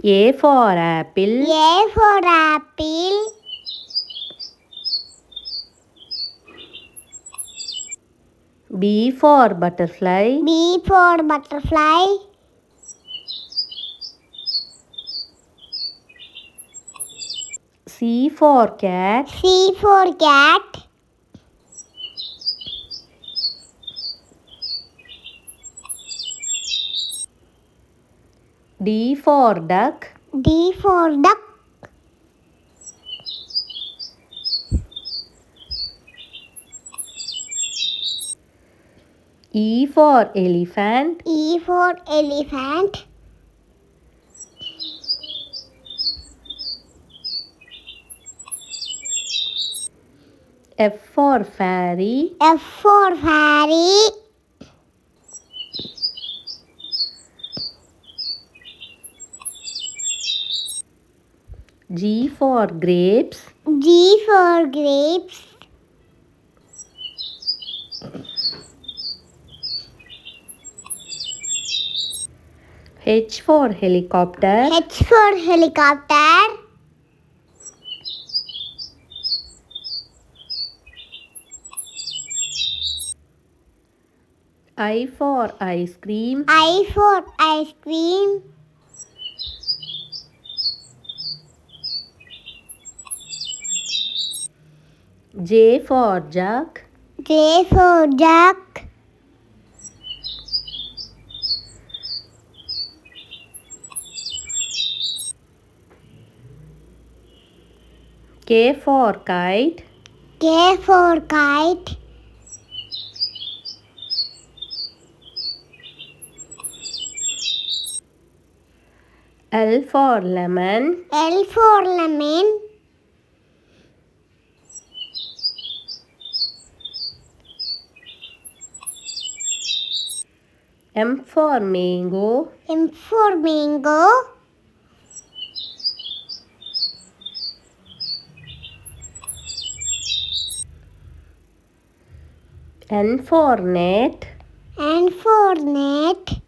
A for apple. A for apple. B for butterfly. B for butterfly. C for cat. C for cat. D for duck. D for duck. E for elephant. E for elephant. F for fairy. F for fairy. G for grapes. G for grapes. H for helicopter. H for helicopter. I for ice cream. I for ice cream. J for jug. J for jug. K for kite. K for kite. L for lemon. L for lemon. M for mango. M for mango. N for net. N for net.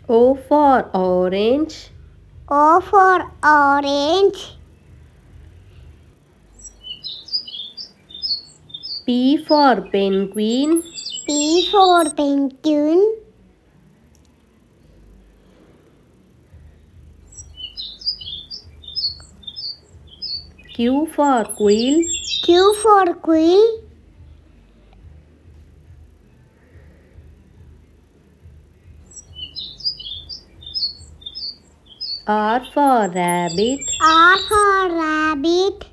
O for orange. O for orange. P for penguin. P for penguin. Q for quill. Q for quill. R for rabbit. R for rabbit.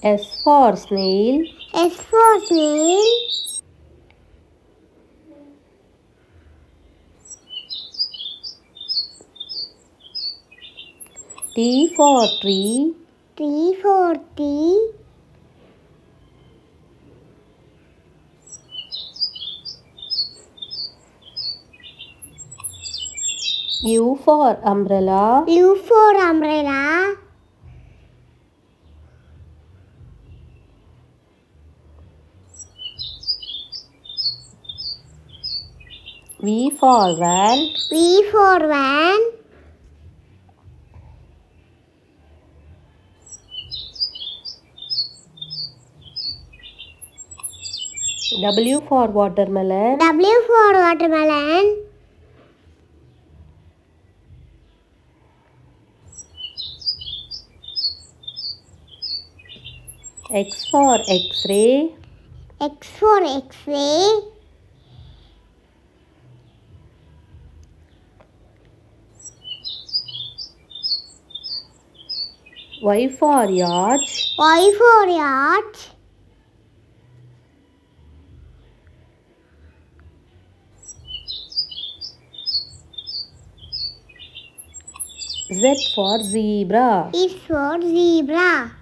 S for snail. S for snail. T for tree. T for tree. U for umbrella. U for umbrella. V for van. V for van. W for watermelon. W for watermelon. X for Xray. X for Xray. Y for yacht. Y for yacht. Z for zebra. Z for zebra.